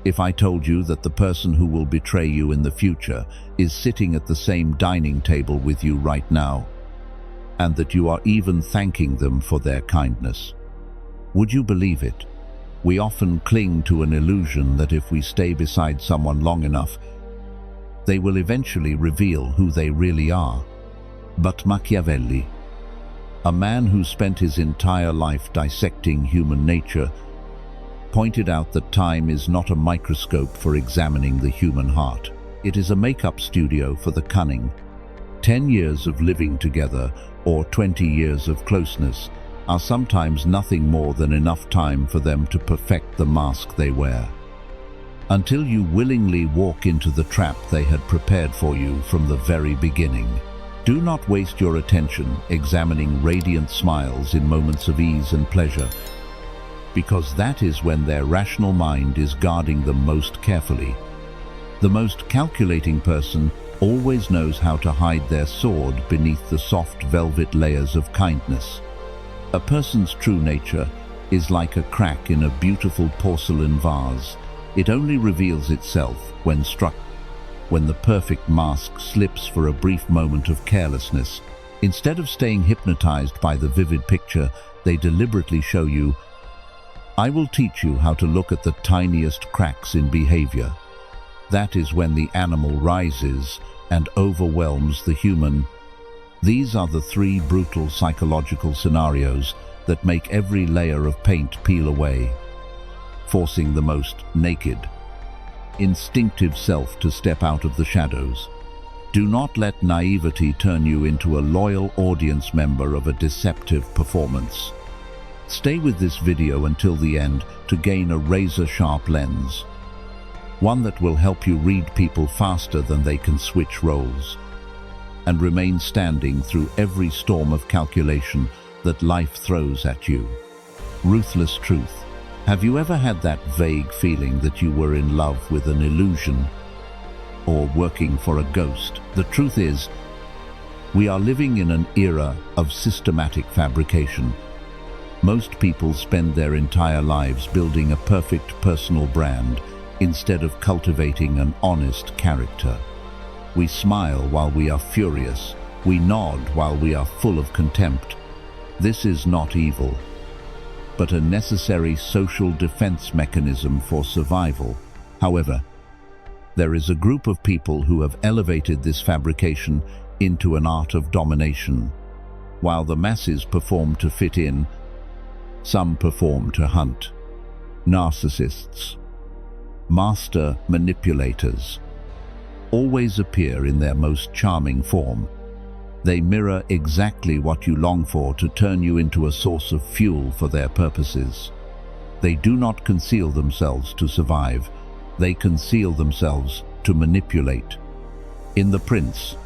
If I told you that the person who will betray you in the future is sitting at the same dining table with you right now, and that you are even thanking them for their kindness, would you believe it? We often cling to an illusion that if we stay beside someone long enough, they will eventually reveal who they really are. But Machiavelli, a man who spent his entire life dissecting human nature, pointed out that time is not a microscope for examining the human heart. It is a makeup studio for the cunning. 10 years of living together or 20 years of closeness are sometimes nothing more than enough time for them to perfect the mask they wear. Until you willingly walk into the trap they had prepared for you from the very beginning. Do not waste your attention examining radiant smiles in moments of ease and pleasure, because that is when their rational mind is guarding them most carefully. The most calculating person always knows how to hide their sword beneath the soft velvet layers of kindness. A person's true nature is like a crack in a beautiful porcelain vase. It only reveals itself when struck. When the perfect mask slips for a brief moment of carelessness, instead of staying hypnotized by the vivid picture, they deliberately show you, "I will teach you how to look at the tiniest cracks in behavior." That is when the animal rises and overwhelms the human. These are the three brutal psychological scenarios that make every layer of paint peel away, forcing the most naked, instinctive self to step out of the shadows. Do not let naivety turn you into a loyal audience member of a deceptive performance. Stay with this video until the end to gain a razor-sharp lens, one that will help you read people faster than they can switch roles, and remain standing through every storm of calculation that life throws at you. Ruthless truth. Have you ever had that vague feeling that you were in love with an illusion or working for a ghost? The truth is, we are living in an era of systematic fabrication. Most people spend their entire lives building a perfect personal brand instead of cultivating an honest character. We smile while we are furious. We nod while we are full of contempt. This is not evil, but a necessary social defense mechanism for survival. However, there is a group of people who have elevated this fabrication into an art of domination. While the masses perform to fit in, some perform to hunt. Narcissists, master manipulators, always appear in their most charming form. They mirror exactly what you long for to turn you into a source of fuel for their purposes. They do not conceal themselves to survive. They conceal themselves to manipulate. In The Prince,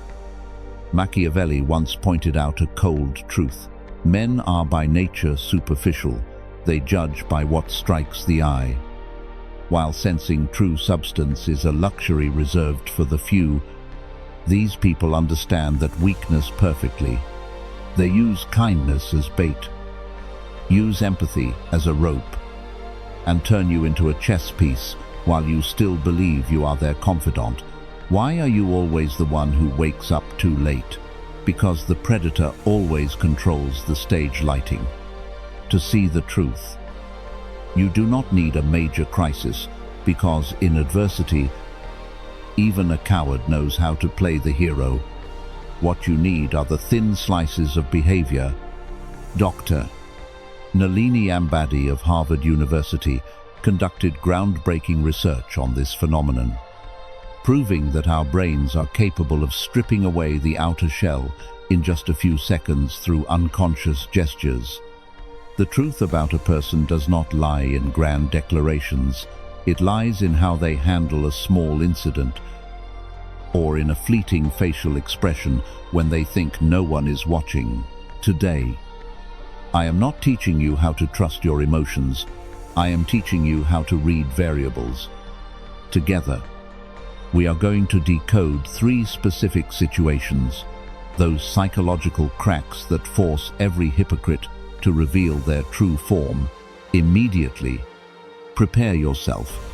Machiavelli once pointed out a cold truth. Men are by nature superficial. They judge by what strikes the eye. While sensing true substance is a luxury reserved for the few, these people understand that weakness perfectly. They use kindness as bait, use empathy as a rope, and turn you into a chess piece while you still believe you are their confidant. Why are you always the one who wakes up too late? Because the predator always controls the stage lighting. To see the truth, you do not need a major crisis, because in adversity, even a coward knows how to play the hero. What you need are the thin slices of behavior. Dr. Nalini Ambady of Harvard University conducted groundbreaking research on this phenomenon, proving that our brains are capable of stripping away the outer shell in just a few seconds through unconscious gestures. The truth about a person does not lie in grand declarations. It lies in how they handle a small incident, or in a fleeting facial expression when they think no one is watching. Today, I am not teaching you how to trust your emotions. I am teaching you how to read variables. Together, we are going to decode 3 specific situations, those psychological cracks that force every hypocrite to reveal their true form immediately. Prepare yourself.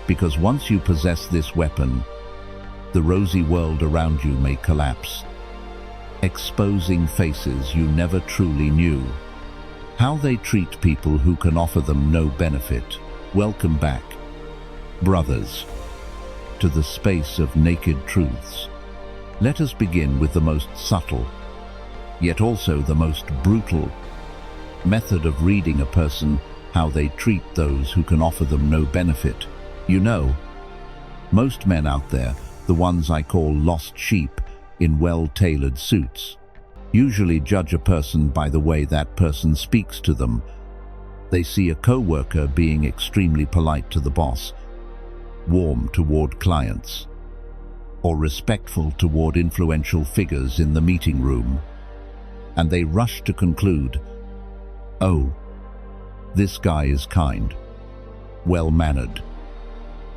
because once you possess this weapon, the rosy world around you may collapse, exposing faces you never truly knew. How they treat people who can offer them no benefit. Welcome back, brothers, to the space of naked truths. Let us begin with the most subtle, yet also the most brutal, method of reading a person, how they treat those who can offer them no benefit. You know, most men out there, the ones I call lost sheep in well-tailored suits, usually judge a person by the way that person speaks to them. They see a co-worker being extremely polite to the boss, warm toward clients, or respectful toward influential figures in the meeting room, and they rush to conclude, oh, this guy is kind, well-mannered,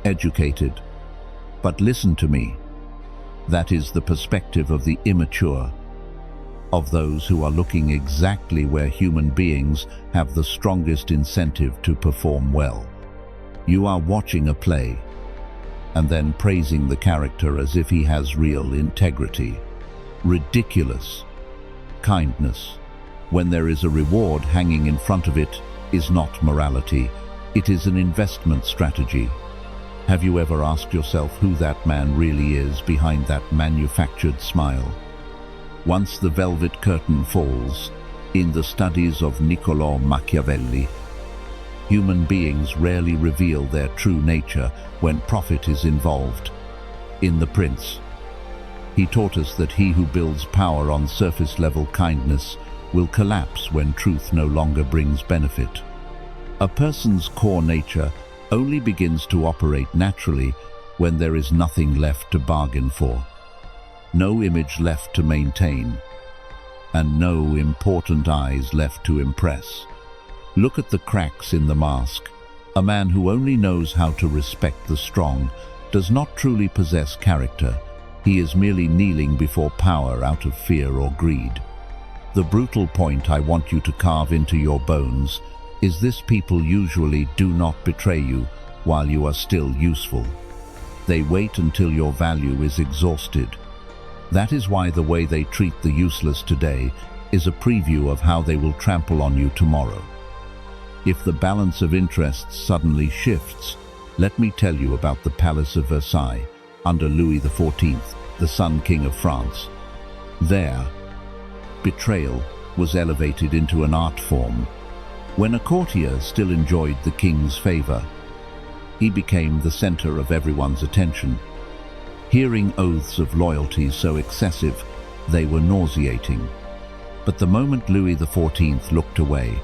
educated. But listen to me. That is the perspective of the immature, of those who are looking exactly where human beings have the strongest incentive to perform well. You are watching a play, and then praising the character as if he has real integrity. Ridiculous. Kindness, when there is a reward hanging in front of it, is not morality. It is an investment strategy. Have you ever asked yourself who that man really is behind that manufactured smile? Once the velvet curtain falls, in the studies of Niccolò Machiavelli, human beings rarely reveal their true nature when profit is involved. In The Prince, he taught us that he who builds power on surface-level kindness will collapse when truth no longer brings benefit. A person's core nature only begins to operate naturally when there is nothing left to bargain for, no image left to maintain, and no important eyes left to impress. Look at the cracks in the mask. A man who only knows how to respect the strong does not truly possess character. He is merely kneeling before power out of fear or greed. The brutal point I want you to carve into your bones is this: people usually do not betray you while you are still useful. They wait until your value is exhausted. That is why the way they treat the useless today is a preview of how they will trample on you tomorrow. If the balance of interests suddenly shifts, let me tell you about the Palace of Versailles under Louis XIV, the Sun King of France. There, betrayal was elevated into an art form. When a courtier still enjoyed the king's favor, he became the center of everyone's attention. Hearing oaths of loyalty so excessive, they were nauseating. But the moment Louis XIV looked away,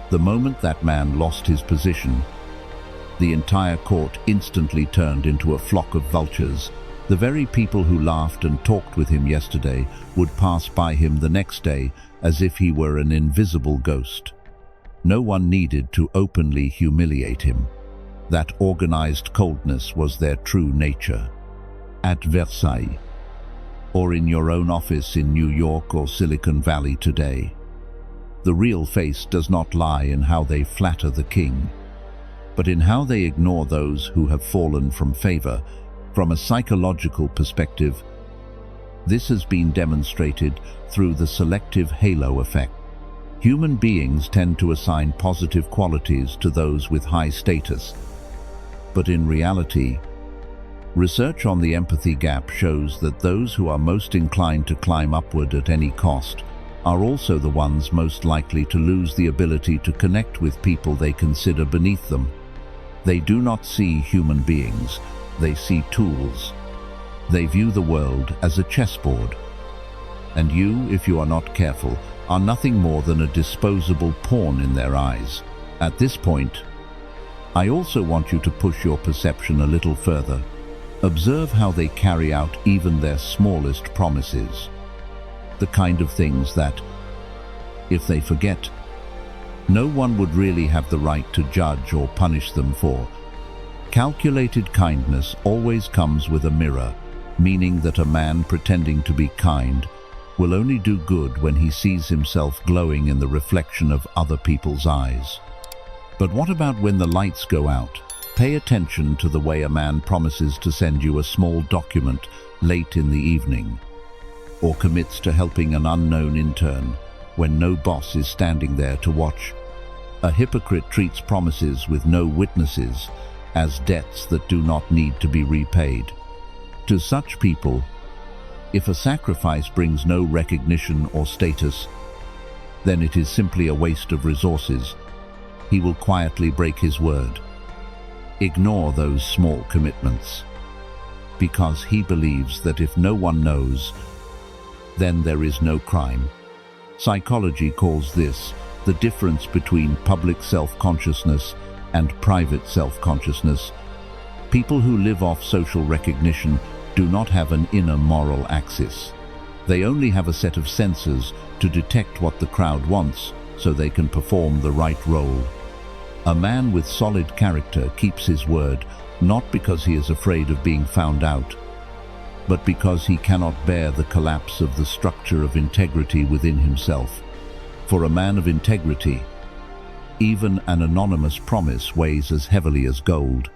the moment that man lost his position, the entire court instantly turned into a flock of vultures. The very people who laughed and talked with him yesterday would pass by him the next day as if he were an invisible ghost. No one needed to openly humiliate him. That organized coldness was their true nature. At Versailles, or in your own office in New York or Silicon Valley today, the real face does not lie in how they flatter the king, but in how they ignore those who have fallen from favor. From a psychological perspective, this has been demonstrated through the selective halo effect. Human beings tend to assign positive qualities to those with high status, but in reality, research on the empathy gap shows that those who are most inclined to climb upward at any cost are also the ones most likely to lose the ability to connect with people they consider beneath them. They do not see human beings, they see tools. They view the world as a chessboard. And you, if you are not careful, are nothing more than a disposable pawn in their eyes. At this point, I also want you to push your perception a little further. Observe how they carry out even their smallest promises. The kind of things that, if they forget, no one would really have the right to judge or punish them for. Calculated kindness always comes with a mirror, meaning that a man pretending to be kind will only do good when he sees himself glowing in the reflection of other people's eyes. But what about when the lights go out? Pay attention to the way a man promises to send you a small document late in the evening, or commits to helping an unknown intern when no boss is standing there to watch. A hypocrite treats promises with no witnesses as debts that do not need to be repaid. To such people, if a sacrifice brings no recognition or status, then it is simply a waste of resources. He will quietly break his word. Ignore those small commitments, because he believes that if no one knows, then there is no crime. Psychology calls this the difference between public self-consciousness and private self-consciousness. People who live off social recognition do not have an inner moral axis. They only have a set of sensors to detect what the crowd wants so they can perform the right role. A man with solid character keeps his word, not because he is afraid of being found out, but because he cannot bear the collapse of the structure of integrity within himself. For a man of integrity, even an anonymous promise weighs as heavily as gold,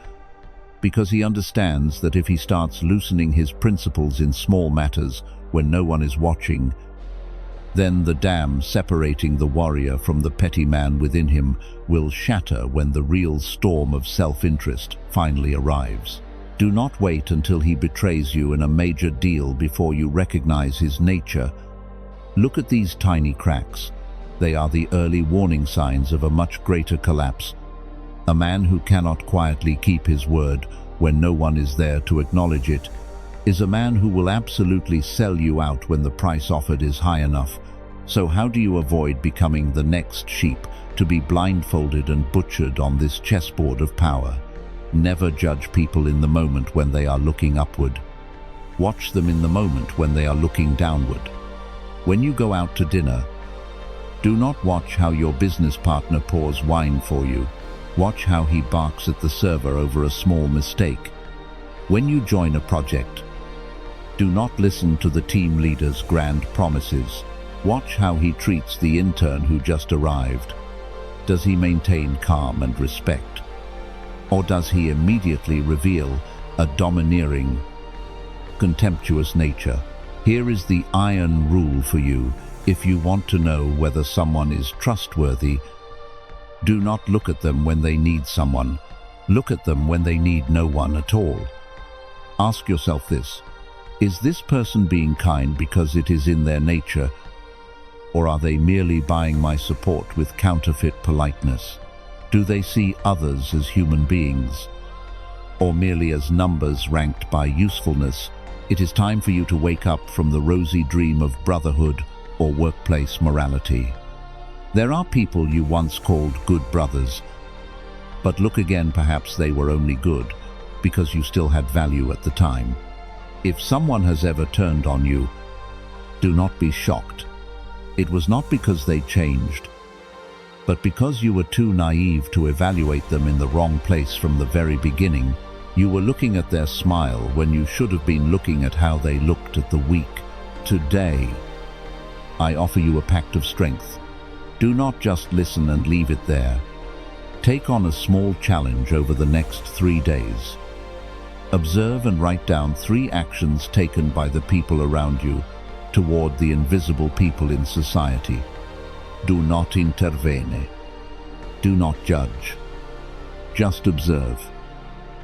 because he understands that if he starts loosening his principles in small matters when no one is watching, then the dam separating the warrior from the petty man within him will shatter when the real storm of self-interest finally arrives. Do not wait until he betrays you in a major deal before you recognize his nature. Look at these tiny cracks. They are the early warning signs of a much greater collapse. A man who cannot quietly keep his word when no one is there to acknowledge it is a man who will absolutely sell you out when the price offered is high enough. So how do you avoid becoming the next sheep to be blindfolded and butchered on this chessboard of power? Never judge people in the moment when they are looking upward. Watch them in the moment when they are looking downward. When you go out to dinner, do not watch how your business partner pours wine for you. Watch how he barks at the server over a small mistake. When you join a project, do not listen to the team leader's grand promises. Watch how he treats the intern who just arrived. Does he maintain calm and respect? Or does he immediately reveal a domineering, contemptuous nature? Here is the iron rule for you. If you want to know whether someone is trustworthy, do not look at them when they need someone. Look at them when they need no one at all. Ask yourself this: is this person being kind because it is in their nature, or are they merely buying my support with counterfeit politeness? Do they see others as human beings, or merely as numbers ranked by usefulness? It is time for you to wake up from the rosy dream of brotherhood or workplace morality. There are people you once called good brothers, but look again, perhaps they were only good because you still had value at the time. If someone has ever turned on you, do not be shocked. It was not because they changed, but because you were too naive to evaluate them in the wrong place from the very beginning. You were looking at their smile when you should have been looking at how they looked at the weak. Today, I offer you a pact of strength. Do not just listen and leave it there. Take on a small challenge over the next 3 days. Observe and write down 3 actions taken by the people around you toward the invisible people in society. Do not intervene. Do not judge. Just observe.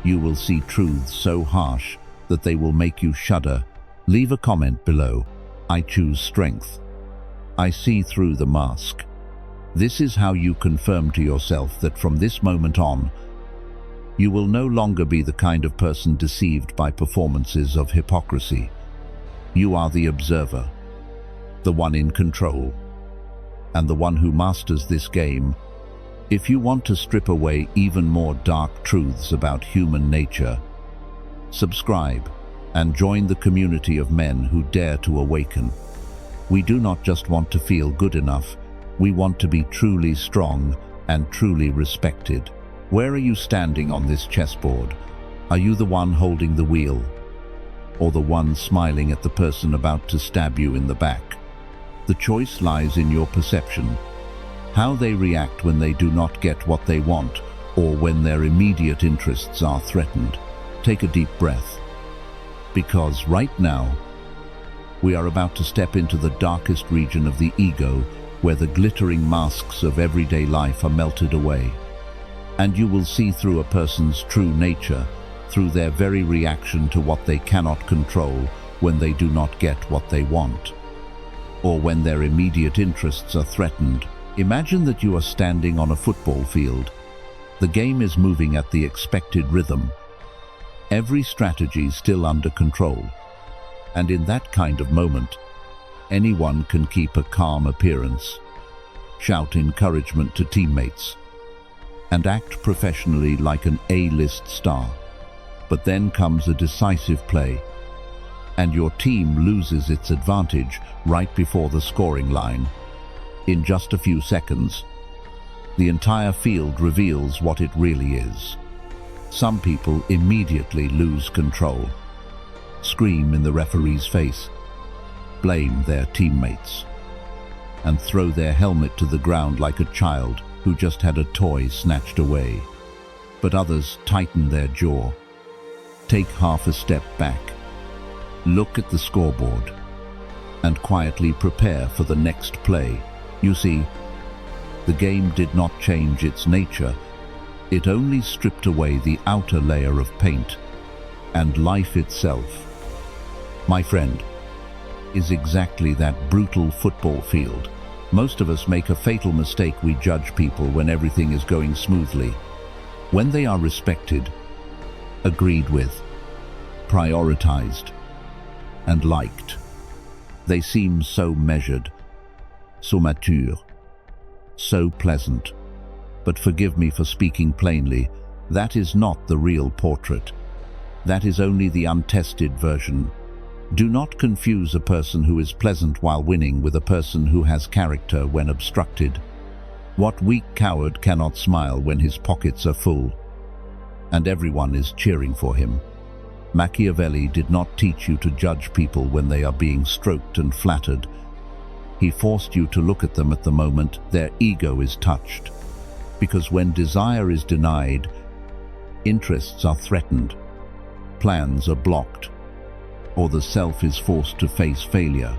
You will see truths so harsh that they will make you shudder. Leave a comment below. I choose strength. I see through the mask. This is how you confirm to yourself that from this moment on, you will no longer be the kind of person deceived by performances of hypocrisy. You are the observer, the one in control, and the one who masters this game. If you want to strip away even more dark truths about human nature, subscribe and join the community of men who dare to awaken. We do not just want to feel good enough, we want to be truly strong and truly respected. Where are you standing on this chessboard? Are you the one holding the wheel, or the one smiling at the person about to stab you in the back? The choice lies in your perception. How they react when they do not get what they want, or when their immediate interests are threatened. Take a deep breath, because right now, we are about to step into the darkest region of the ego, where the glittering masks of everyday life are melted away. And you will see through a person's true nature, through their very reaction to what they cannot control when they do not get what they want, or when their immediate interests are threatened. Imagine that you are standing on a football field. The game is moving at the expected rhythm. Every strategy still under control. And in that kind of moment, anyone can keep a calm appearance, shout encouragement to teammates, and act professionally like an A-list star. But then comes a decisive play, and your team loses its advantage right before the scoring line. In just a few seconds, the entire field reveals what it really is. Some people immediately lose control, scream in the referee's face, blame their teammates, and throw their helmet to the ground like a child who just had a toy snatched away. But others tighten their jaw, take half a step back, look at the scoreboard, and quietly prepare for the next play. You see, the game did not change its nature. It only stripped away the outer layer of paint, and life itself, my friend, is exactly that brutal football field. Most of us make a fatal mistake. We judge people when everything is going smoothly. When they are respected, agreed with, prioritized, and liked, they seem so measured, so mature, so pleasant. But forgive me for speaking plainly, that is not the real portrait. That is only the untested version. Do not confuse a person who is pleasant while winning with a person who has character when obstructed. What weak coward cannot smile when his pockets are full, and everyone is cheering for him? Machiavelli did not teach you to judge people when they are being stroked and flattered. He forced you to look at them at the moment their ego is touched. Because when desire is denied, interests are threatened, plans are blocked, or the self is forced to face failure,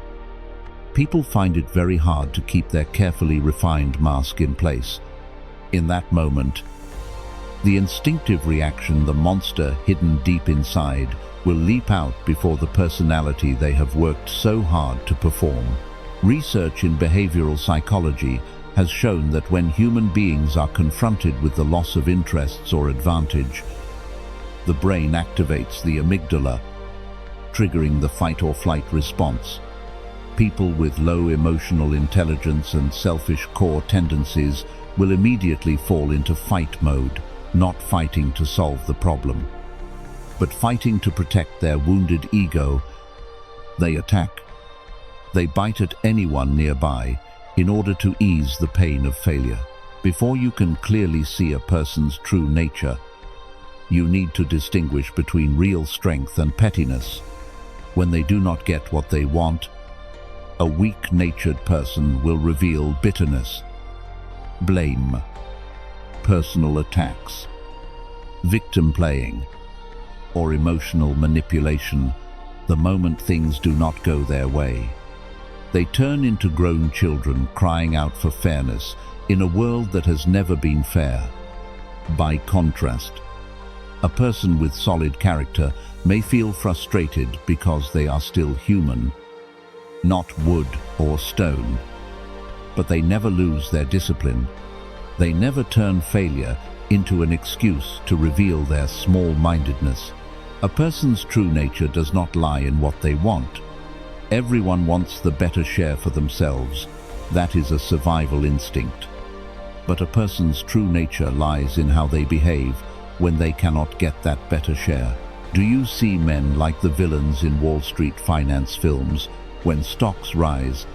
people find it very hard to keep their carefully refined mask in place. In that moment, the instinctive reaction, the monster hidden deep inside, will leap out before the personality they have worked so hard to perform. Research in behavioral psychology has shown that when human beings are confronted with the loss of interests or advantage, the brain activates the amygdala, triggering the fight-or-flight response. People with low emotional intelligence and selfish core tendencies will immediately fall into fight mode, not fighting to solve the problem, but fighting to protect their wounded ego. They attack. They bite at anyone nearby in order to ease the pain of failure. Before you can clearly see a person's true nature, you need to distinguish between real strength and pettiness. When they do not get what they want, a weak-natured person will reveal bitterness, blame, personal attacks, victim playing, or emotional manipulation the moment things do not go their way. They turn into grown children crying out for fairness in a world that has never been fair. By contrast, a person with solid character may feel frustrated because they are still human, not wood or stone. But they never lose their discipline. They never turn failure into an excuse to reveal their small-mindedness. A person's true nature does not lie in what they want. Everyone wants the better share for themselves. That is a survival instinct. But a person's true nature lies in how they behave when they cannot get that better share. Do you see men like the villains in Wall Street finance films? When stocks rise,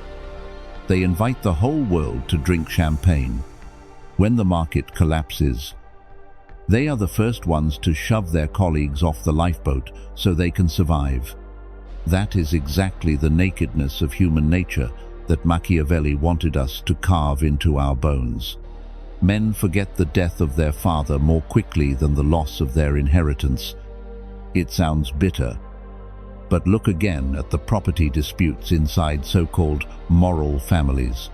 they invite the whole world to drink champagne. When the market collapses, they are the first ones to shove their colleagues off the lifeboat so they can survive. That is exactly the nakedness of human nature that Machiavelli wanted us to carve into our bones. Men forget the death of their father more quickly than the loss of their inheritance. It sounds bitter, but look again at the property disputes inside so-called moral families,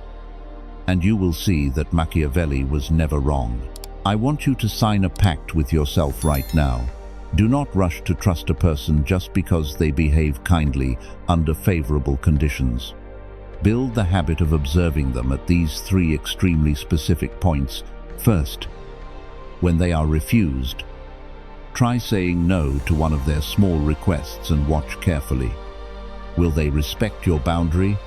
and you will see that Machiavelli was never wrong. I want you to sign a pact with yourself right now. Do not rush to trust a person just because they behave kindly under favorable conditions. Build the habit of observing them at these three extremely specific points. First, when they are refused, try saying no to one of their small requests and watch carefully. Will they respect your boundary,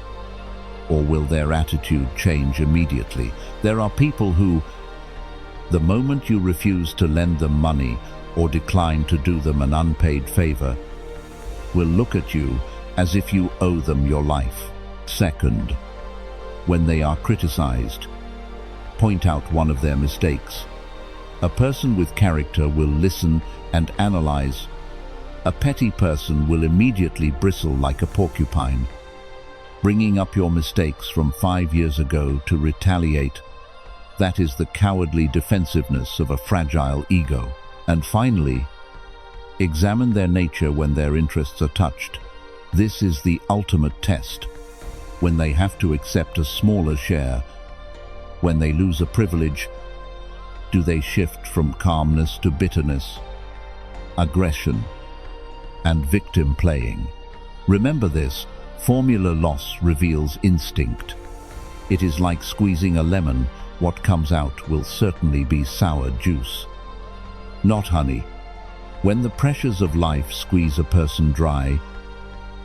or will their attitude change immediately? There are people who, the moment you refuse to lend them money or decline to do them an unpaid favor, will look at you as if you owe them your life. Second, when they are criticized, point out one of their mistakes. A person with character will listen and analyze. A petty person will immediately bristle like a porcupine, bringing up your mistakes from 5 years ago to retaliate. That is the cowardly defensiveness of a fragile ego. And finally, examine their nature when their interests are touched. This is the ultimate test. When they have to accept a smaller share, when they lose a privilege, do they shift from calmness to bitterness, aggression, and victim playing? Remember this, formula loss reveals instinct. It is like squeezing a lemon. What comes out will certainly be sour juice, not honey. When the pressures of life squeeze a person dry,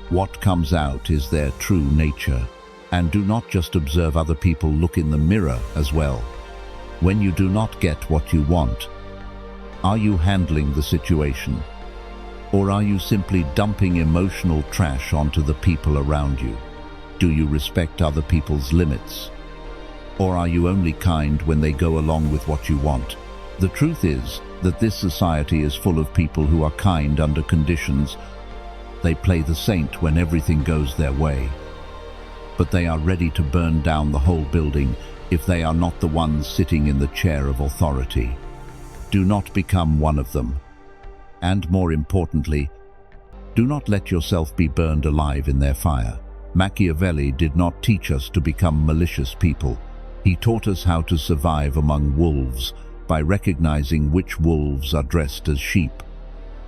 what comes out is their true nature. And do not just observe other people, look in the mirror as well. When you do not get what you want, are you handling the situation? Or are you simply dumping emotional trash onto the people around you? Do you respect other people's limits? Or are you only kind when they go along with what you want? The truth is that this society is full of people who are kind under conditions. They play the saint when everything goes their way, but they are ready to burn down the whole building if they are not the ones sitting in the chair of authority. Do not become one of them. And more importantly, do not let yourself be burned alive in their fire. Machiavelli did not teach us to become malicious people. He taught us how to survive among wolves by recognizing which wolves are dressed as sheep.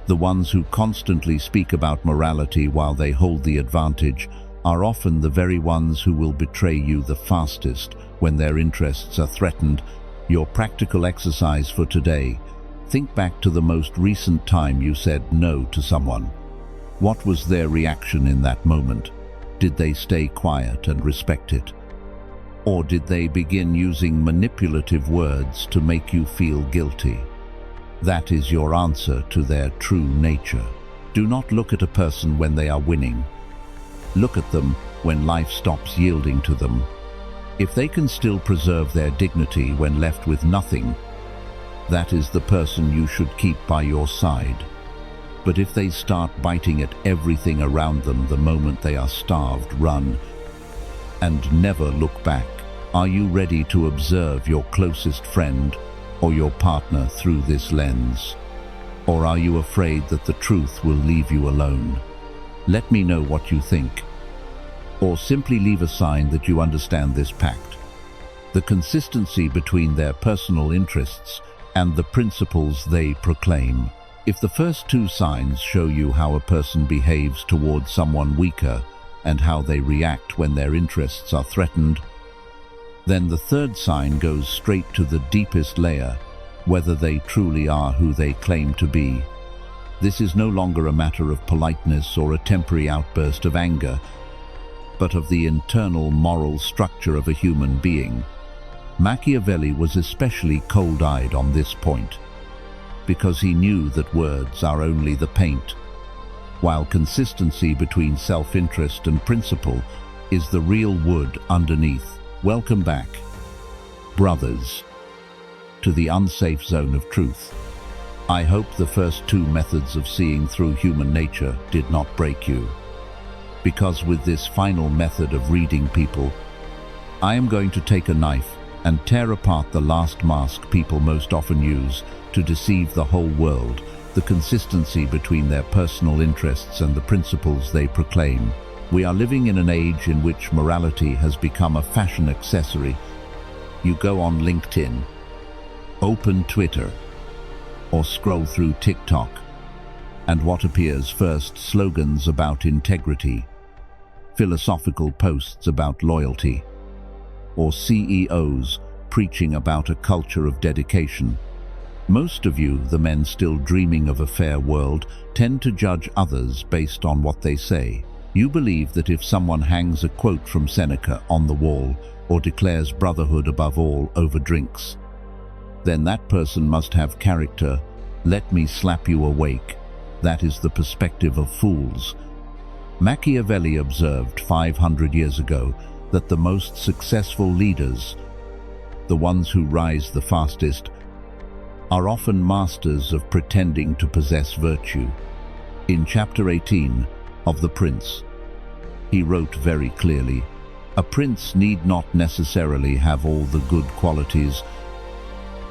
The ones who constantly speak about morality while they hold the advantage are often the very ones who will betray you the fastest when their interests are threatened. Your practical exercise for today: think back to the most recent time you said no to someone. What was their reaction in that moment? Did they stay quiet and respect it? Or did they begin using manipulative words to make you feel guilty? That is your answer to their true nature. Do not look at a person when they are winning. Look at them when life stops yielding to them. If they can still preserve their dignity when left with nothing, that is the person you should keep by your side. But if they start biting at everything around them the moment they are starved, run and never look back. Are you ready to observe your closest friend or your partner through this lens? Or are you afraid that the truth will leave you alone? Let me know what you think. Or simply leave a sign that you understand this pact. The consistency between their personal interests and the principles they proclaim. If the first two signs show you how a person behaves towards someone weaker and how they react when their interests are threatened, then the third sign goes straight to the deepest layer, whether they truly are who they claim to be. This is no longer a matter of politeness or a temporary outburst of anger, but of the internal moral structure of a human being. Machiavelli was especially cold-eyed on this point, because he knew that words are only the paint, while consistency between self-interest and principle is the real wood underneath. Welcome back, brothers, to the unsafe zone of truth. I hope the first two methods of seeing through human nature did not break you, because with this final method of reading people, I am going to take a knife and tear apart the last mask people most often use to deceive the whole world, the consistency between their personal interests and the principles they proclaim. We are living in an age in which morality has become a fashion accessory. You go on LinkedIn, open Twitter, or scroll through TikTok, and what appears first: slogans about integrity, philosophical posts about loyalty, or CEOs preaching about a culture of dedication. Most of you, the men still dreaming of a fair world, tend to judge others based on what they say. You believe that if someone hangs a quote from Seneca on the wall or declares brotherhood above all over drinks, then that person must have character. Let me slap you awake. That is the perspective of fools. Machiavelli observed 500 years ago that the most successful leaders, the ones who rise the fastest, are often masters of pretending to possess virtue. In chapter 18 of The Prince, he wrote very clearly, "A prince need not necessarily have all the good qualities,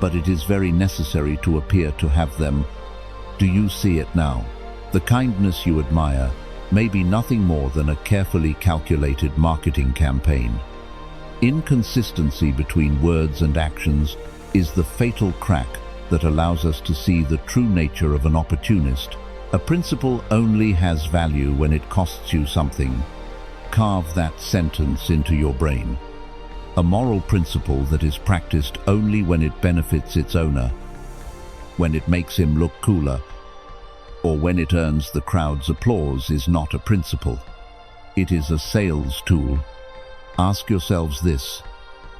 but it is very necessary to appear to have them. Do you see it now? The kindness you admire may be nothing more than a carefully calculated marketing campaign." Inconsistency between words and actions is the fatal crack that allows us to see the true nature of an opportunist. A principle only has value when it costs you something. Carve that sentence into your brain. A moral principle that is practiced only when it benefits its owner, when it makes him look cooler, or when it earns the crowd's applause is not a principle. It is a sales tool. Ask yourselves this: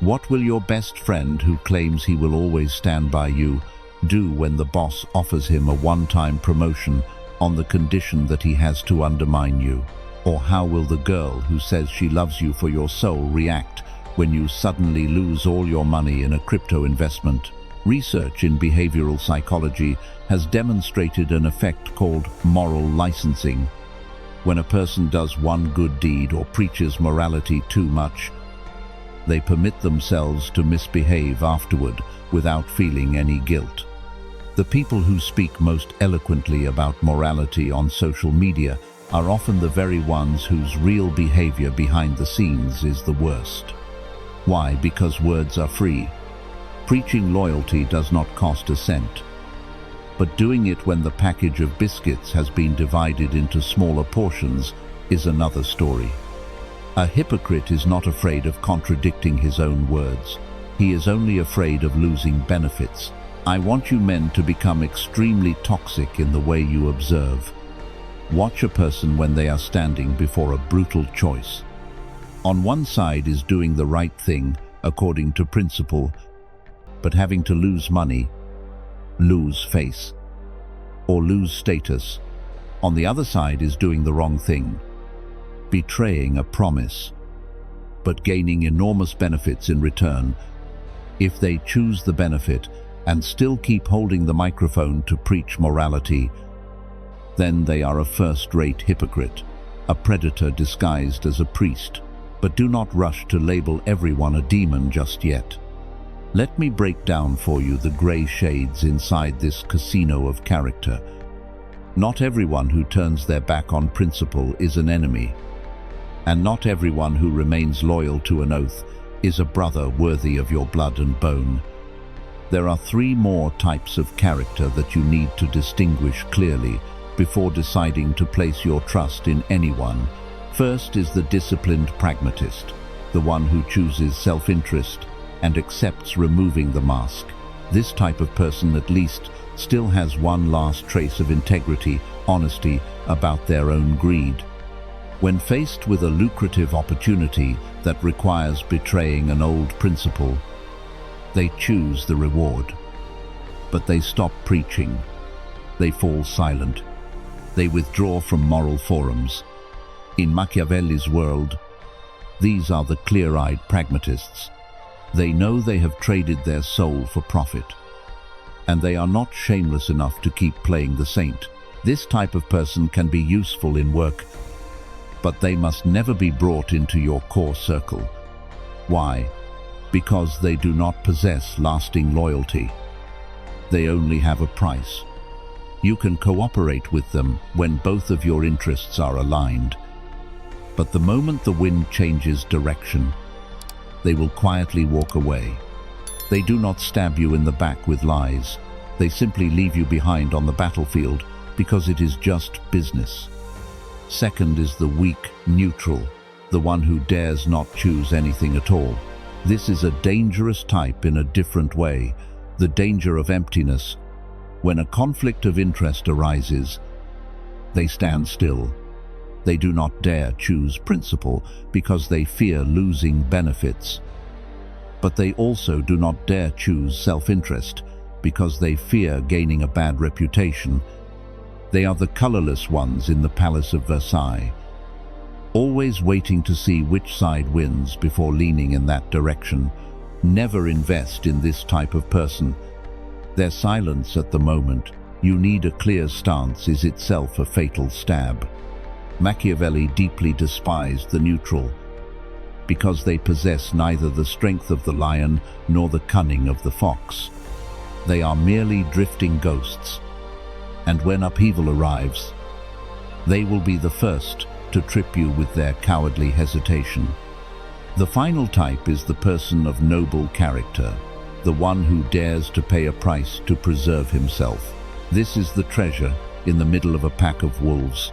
what will your best friend, who claims he will always stand by you, do when the boss offers him a one-time promotion on the condition that he has to undermine you? Or how will the girl who says she loves you for your soul react when you suddenly lose all your money in a crypto investment? Research in behavioral psychology has demonstrated an effect called moral licensing. When a person does one good deed or preaches morality too much, they permit themselves to misbehave afterward without feeling any guilt. The people who speak most eloquently about morality on social media are often the very ones whose real behavior behind the scenes is the worst. Why? Because words are free. Preaching loyalty does not cost a cent. But doing it when the package of biscuits has been divided into smaller portions is another story. A hypocrite is not afraid of contradicting his own words. He is only afraid of losing benefits. I want you men to become extremely toxic in the way you observe. Watch a person when they are standing before a brutal choice. On one side is doing the right thing according to principle, but having to lose money, lose face, or lose status. On the other side is doing the wrong thing, betraying a promise, but gaining enormous benefits in return. If they choose the benefit and still keep holding the microphone to preach morality, then they are a first-rate hypocrite, a predator disguised as a priest. But do not rush to label everyone a demon just yet. Let me break down for you the gray shades inside this casino of character. Not everyone who turns their back on principle is an enemy, and not everyone who remains loyal to an oath is a brother worthy of your blood and bone. There are three more types of character that you need to distinguish clearly before deciding to place your trust in anyone. First is the disciplined pragmatist, the one who chooses self-interest and accepts removing the mask. This type of person at least still has one last trace of integrity, honesty about their own greed. When faced with a lucrative opportunity that requires betraying an old principle, they choose the reward. But they stop preaching. They fall silent. They withdraw from moral forums. In Machiavelli's world, these are the clear-eyed pragmatists. They know they have traded their soul for profit, and they are not shameless enough to keep playing the saint. This type of person can be useful in work, but they must never be brought into your core circle. Why? because they do not possess lasting loyalty. They only have a price. You can cooperate with them when both of your interests are aligned. But the moment the wind changes direction, they will quietly walk away. They do not stab you in the back with lies. They simply leave you behind on the battlefield because it is just business. Second is the weak neutral, the one who dares not choose anything at all. This is a dangerous type in a different way, the danger of emptiness. When a conflict of interest arises, they stand still. They do not dare choose principle because they fear losing benefits. But they also do not dare choose self-interest because they fear gaining a bad reputation. They are the colorless ones in the Palace of Versailles, always waiting to see which side wins before leaning in that direction. Never invest in this type of person. Their silence at the moment you need a clear stance is itself a fatal stab. Machiavelli deeply despised the neutral because they possess neither the strength of the lion nor the cunning of the fox. They are merely drifting ghosts, and when upheaval arrives, they will be the first to trip you with their cowardly hesitation. The final type is the person of noble character, the one who dares to pay a price to preserve himself. This is the treasure in the middle of a pack of wolves,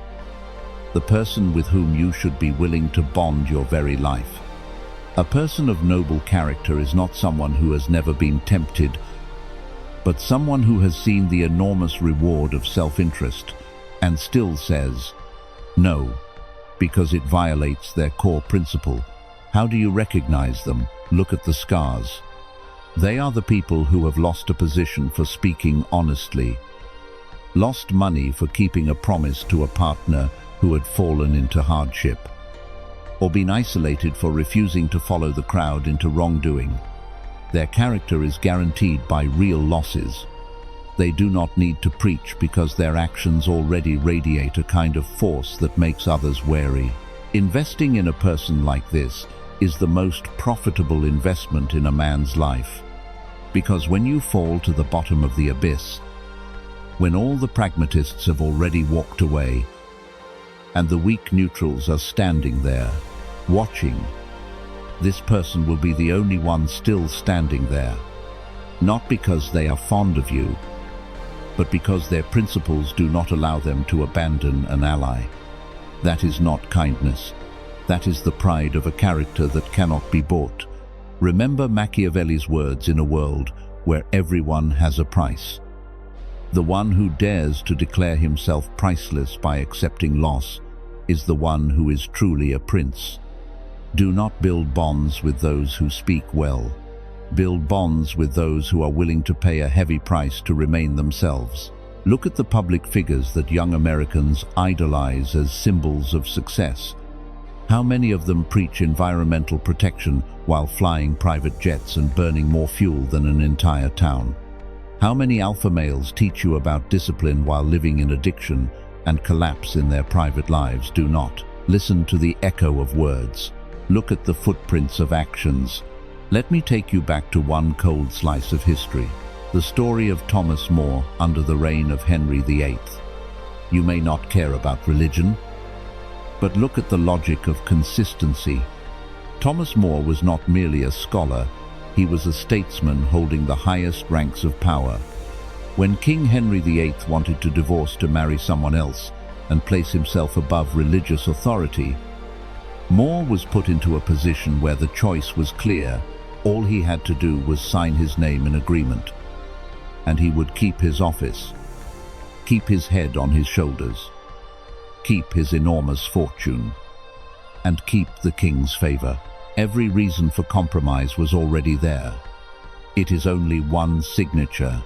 the person with whom you should be willing to bond your very life. A person of noble character is not someone who has never been tempted, but someone who has seen the enormous reward of self-interest and still says no, because it violates their core principle. How do you recognize them? Look at the scars. They are the people who have lost a position for speaking honestly, lost money for keeping a promise to a partner who had fallen into hardship, or been isolated for refusing to follow the crowd into wrongdoing. Their character is guaranteed by real losses. They do not need to preach because their actions already radiate a kind of force that makes others wary. Investing in a person like this is the most profitable investment in a man's life, because when you fall to the bottom of the abyss, when all the pragmatists have already walked away, and the weak neutrals are standing there, watching, this person will be the only one still standing there, not because they are fond of you, but because their principles do not allow them to abandon an ally. That is not kindness. That is the pride of a character that cannot be bought. Remember Machiavelli's words in a world where everyone has a price. The one who dares to declare himself priceless by accepting loss is the one who is truly a prince. Do not build bonds with those who speak well. Build bonds with those who are willing to pay a heavy price to remain themselves. Look at the public figures that young Americans idolize as symbols of success. How many of them preach environmental protection while flying private jets and burning more fuel than an entire town? How many alpha males teach you about discipline while living in addiction and collapse in their private lives? Do not listen to the echo of words. Look at the footprints of actions. Let me take you back to one cold slice of history, the story of Thomas More under the reign of Henry VIII. You may not care about religion, but look at the logic of consistency. Thomas More was not merely a scholar, he was a statesman holding the highest ranks of power. When King Henry VIII wanted to divorce to marry someone else and place himself above religious authority, More was put into a position where the choice was clear. All he had to do was sign his name in agreement, and he would keep his office, keep his head on his shoulders, keep his enormous fortune, and keep the king's favor. Every reason for compromise was already there. It is only one signature.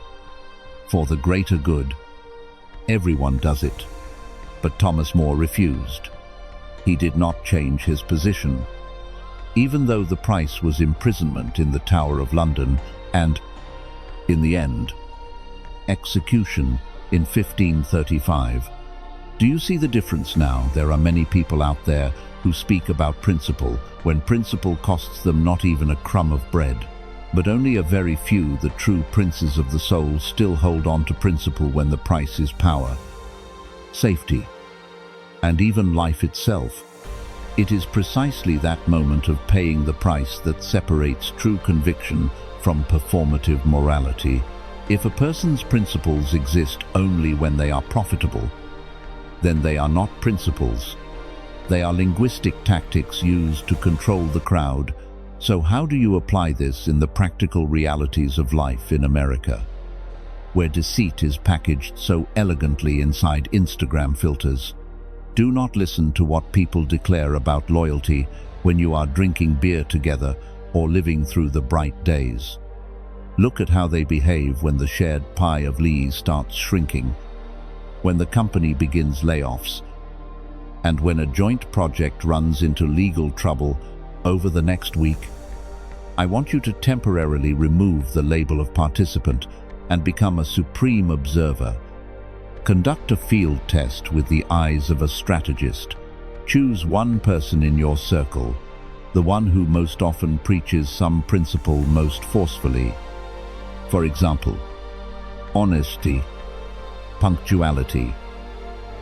For the greater good, everyone does it. But Thomas More refused. He did not change his position, even though the price was imprisonment in the Tower of London and, in the end, execution in 1535. Do you see the difference now? There are many people out there who speak about principle when principle costs them not even a crumb of bread. But only a very few, the true princes of the soul, still hold on to principle when the price is power, safety, and even life itself. It is precisely that moment of paying the price that separates true conviction from performative morality. If a person's principles exist only when they are profitable, then they are not principles. They are linguistic tactics used to control the crowd. So how do you apply this in the practical realities of life in America, where deceit is packaged so elegantly inside Instagram filters? Do not listen to what people declare about loyalty when you are drinking beer together or living through the bright days. Look at how they behave when the shared pie of lees starts shrinking, when the company begins layoffs, and when a joint project runs into legal trouble over the next week. I want you to temporarily remove the label of participant and become a supreme observer. Conduct a field test with the eyes of a strategist. Choose one person in your circle, the one who most often preaches some principle most forcefully. For example, honesty, punctuality,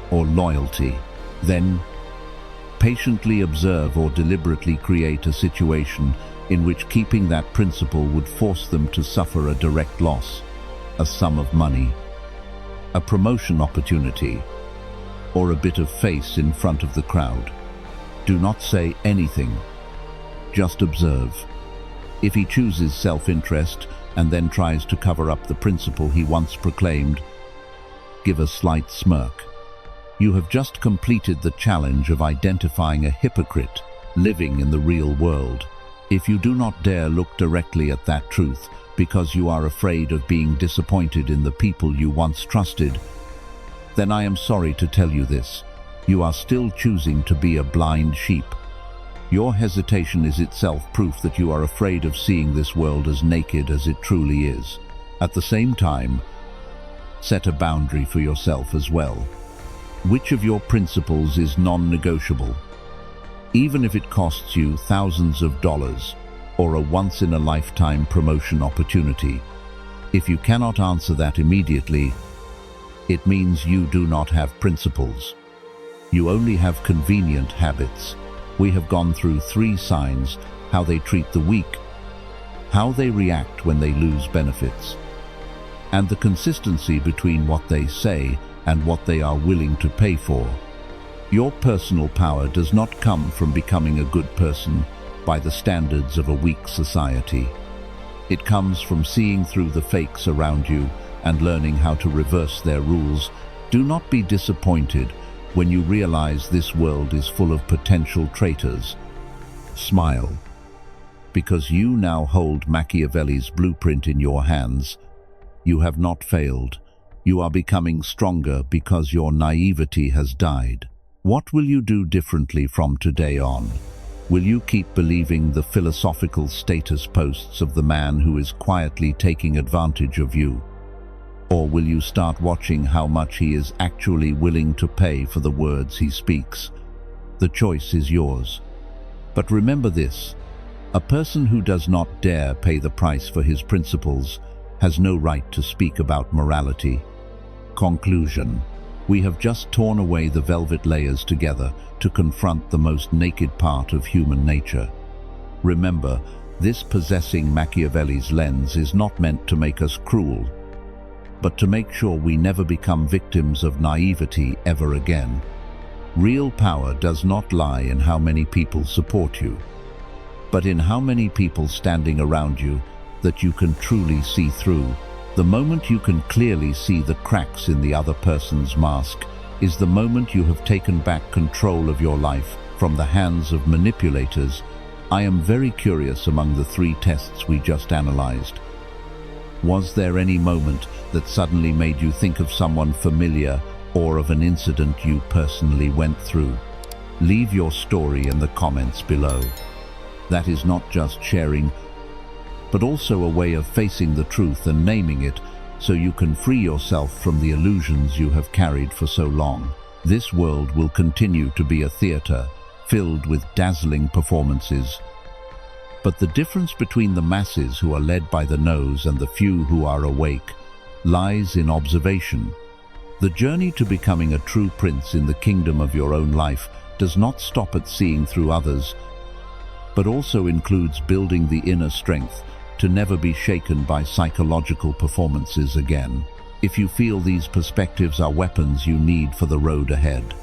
or loyalty. Then, patiently observe or deliberately create a situation in which keeping that principle would force them to suffer a direct loss, a sum of money, a promotion opportunity, or a bit of face in front of the crowd. Do not say anything. Just observe. If he chooses self-interest and then tries to cover up the principle he once proclaimed, give a slight smirk. You have just completed the challenge of identifying a hypocrite living in the real world. If you do not dare look directly at that truth because you are afraid of being disappointed in the people you once trusted, then I am sorry to tell you this. You are still choosing to be a blind sheep. Your hesitation is itself proof that you are afraid of seeing this world as naked as it truly is. At the same time, set a boundary for yourself as well. Which of your principles is non-negotiable? Even if it costs you thousands of dollars or a once-in-a-lifetime promotion opportunity. If you cannot answer that immediately, it means you do not have principles. You only have convenient habits. We have gone through 3 signs: how they treat the weak, how they react when they lose benefits, and the consistency between what they say and what they are willing to pay for. Your personal power does not come from becoming a good person by the standards of a weak society. It comes from seeing through the fakes around you and learning how to reverse their rules. Do not be disappointed when you realize this world is full of potential traitors. Smile, because you now hold Machiavelli's blueprint in your hands. You have not failed. You are becoming stronger because your naivety has died. What will you do differently from today on? Will you keep believing the philosophical status posts of the man who is quietly taking advantage of you? Or will you start watching how much he is actually willing to pay for the words he speaks? The choice is yours. But remember this: a person who does not dare pay the price for his principles has no right to speak about morality. Conclusion: we have just torn away the velvet layers together to confront the most naked part of human nature. Remember, this possessing Machiavelli's lens is not meant to make us cruel, but to make sure we never become victims of naivety ever again. Real power does not lie in how many people support you, but in how many people standing around you that you can truly see through. The moment you can clearly see the cracks in the other person's mask is the moment you have taken back control of your life from the hands of manipulators. I am very curious, among the 3 tests we just analyzed, was there any moment that suddenly made you think of someone familiar or of an incident you personally went through? Leave your story in the comments below. That is not just sharing, but also a way of facing the truth and naming it, so you can free yourself from the illusions you have carried for so long. This world will continue to be a theater filled with dazzling performances. But the difference between the masses who are led by the nose and the few who are awake lies in observation. The journey to becoming a true prince in the kingdom of your own life does not stop at seeing through others, but also includes building the inner strength to never be shaken by psychological performances again. If you feel these perspectives are weapons you need for the road ahead,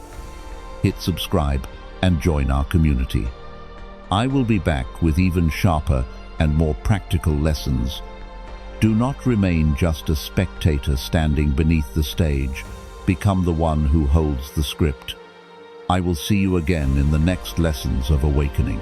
hit subscribe and join our community. I will be back with even sharper and more practical lessons. Do not remain just a spectator standing beneath the stage. Become the one who holds the script. I will see you again in the next lessons of awakening.